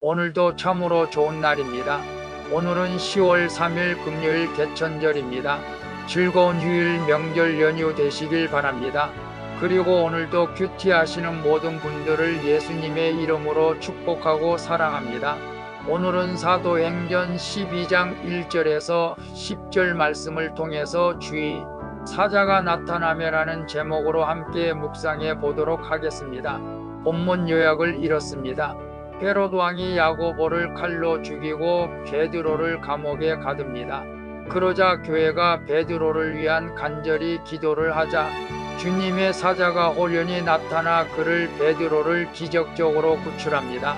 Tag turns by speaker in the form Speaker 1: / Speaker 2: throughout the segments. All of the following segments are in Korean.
Speaker 1: 오늘도 참으로 좋은 날입니다. 오늘은 10월 3일 금요일 개천절입니다. 즐거운 휴일 명절 연휴 되시길 바랍니다. 그리고 오늘도 큐티 하시는 모든 분들을 예수님의 이름으로 축복하고 사랑합니다. 오늘은 사도행전 12장 1절에서 10절 말씀을 통해서 주의, 사자가 나타나며라는 제목으로 함께 묵상해 보도록 하겠습니다. 본문 요약을 이렇습니다. 헤롯 왕이 야고보를 칼로 죽이고 베드로를 감옥에 가둡니다. 그러자 교회가 베드로를 위한 간절히 기도를 하자 주님의 사자가 호련히 나타나 그를 베드로를 기적적으로 구출합니다.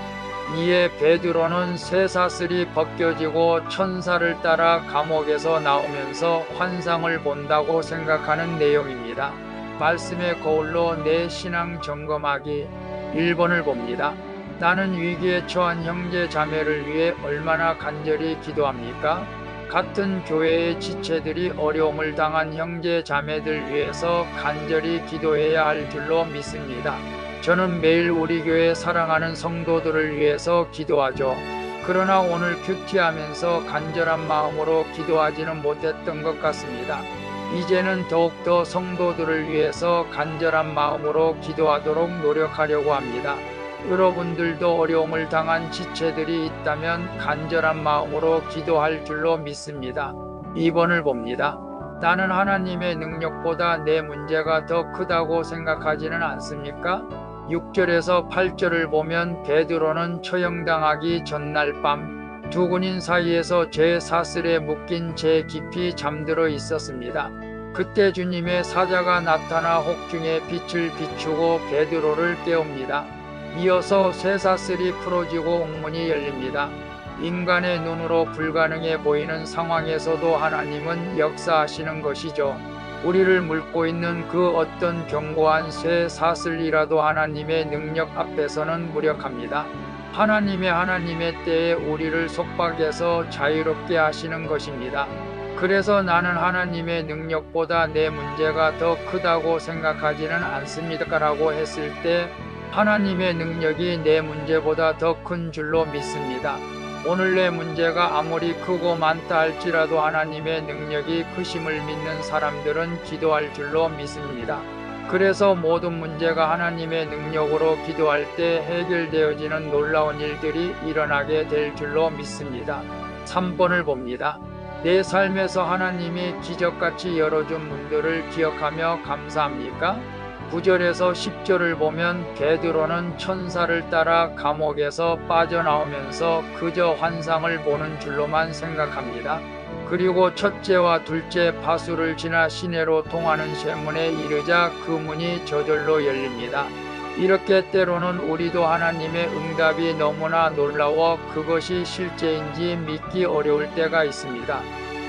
Speaker 1: 이에 베드로는 쇠사슬이 벗겨지고 천사를 따라 감옥에서 나오면서 환상을 본다고 생각하는 내용입니다. 말씀의 거울로 내 신앙 점검하기 1번을 봅니다. 나는 위기에 처한 형제 자매를 위해 얼마나 간절히 기도합니까? 같은 교회의 지체들이 어려움을 당한 형제 자매들 위해서 간절히 기도해야 할 줄로 믿습니다. 저는 매일 우리 교회 사랑하는 성도들을 위해서 기도하죠. 그러나 오늘 큐티하면서 간절한 마음으로 기도하지는 못했던 것 같습니다. 이제는 더욱더 성도들을 위해서 간절한 마음으로 기도하도록 노력하려고 합니다. 여러분들도 어려움을 당한 지체들이 있다면 간절한 마음으로 기도할 줄로 믿습니다. 2번을 봅니다. 나는 하나님의 능력보다 내 문제가 더 크다고 생각하지는 않습니까? 6절에서 8절을 보면 베드로는 처형당하기 전날 밤 두 군인 사이에서 제 사슬에 묶인 채 깊이 잠들어 있었습니다. 그때 주님의 사자가 나타나 혹중의 빛을 비추고 베드로를 깨웁니다. 이어서 쇠사슬이 풀어지고 옥문이 열립니다. 인간의 눈으로 불가능해 보이는 상황에서도 하나님은 역사하시는 것이죠. 우리를 묶고 있는 그 어떤 견고한 쇠사슬이라도 하나님의 능력 앞에서는 무력합니다. 하나님의 때에 우리를 속박해서 자유롭게 하시는 것입니다. 그래서 나는 하나님의 능력보다 내 문제가 더 크다고 생각하지는 않습니다 라고 했을 때 하나님의 능력이 내 문제보다 더 큰 줄로 믿습니다. 오늘 내 문제가 아무리 크고 많다 할지라도 하나님의 능력이 크심을 믿는 사람들은 기도할 줄로 믿습니다. 그래서 모든 문제가 하나님의 능력으로 기도할 때 해결되어지는 놀라운 일들이 일어나게 될 줄로 믿습니다. 3번을 봅니다. 내 삶에서 하나님이 기적같이 열어준 문들을 기억하며 감사합니까? 9절에서 10절을 보면 베드로는 천사를 따라 감옥에서 빠져나오면서 그저 환상을 보는 줄로만 생각합니다. 그리고 첫째와 둘째 파수를 지나 시내로 통하는 쇠문에 이르자 그 문이 저절로 열립니다. 이렇게 때로는 우리도 하나님의 응답이 너무나 놀라워 그것이 실제인지 믿기 어려울 때가 있습니다.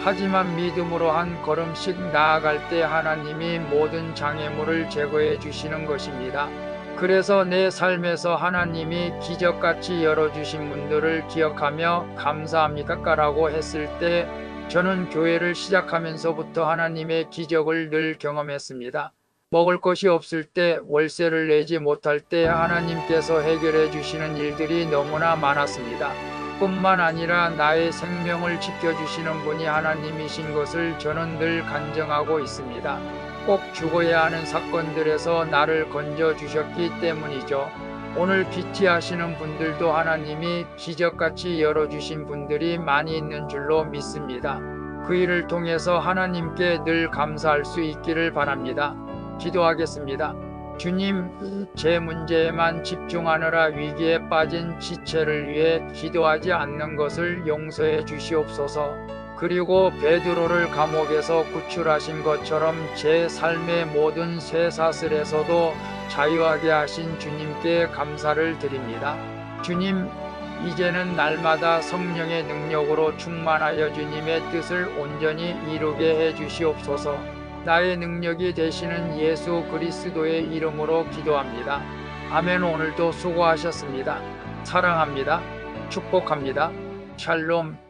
Speaker 1: 하지만 믿음으로 한 걸음씩 나아갈 때 하나님이 모든 장애물을 제거해 주시는 것입니다. 그래서 내 삶에서 하나님이 기적같이 열어주신 문들을 기억하며 감사합니까? 라고 했을 때 저는 교회를 시작하면서부터 하나님의 기적을 늘 경험했습니다. 먹을 것이 없을 때, 월세를 내지 못할 때 하나님께서 해결해 주시는 일들이 너무나 많았습니다. 뿐만 아니라 나의 생명을 지켜주시는 분이 하나님이신 것을 저는 늘 간증하고 있습니다. 꼭 죽어야 하는 사건들에서 나를 건져주셨기 때문이죠. 오늘 큐티하시는 분들도 하나님이 기적같이 열어주신 분들이 많이 있는 줄로 믿습니다. 그 일을 통해서 하나님께 늘 감사할 수 있기를 바랍니다. 기도하겠습니다. 주님, 제 문제에만 집중하느라 위기에 빠진 지체를 위해 기도하지 않는 것을 용서해 주시옵소서. 그리고 베드로를 감옥에서 구출하신 것처럼 제 삶의 모든 쇠사슬에서도 자유하게 하신 주님께 감사를 드립니다. 주님, 이제는 날마다 성령의 능력으로 충만하여 주님의 뜻을 온전히 이루게 해 주시옵소서. 나의 능력이 되시는 예수 그리스도의 이름으로 기도합니다. 아멘. 오늘도 수고하셨습니다. 사랑합니다. 축복합니다. 샬롬.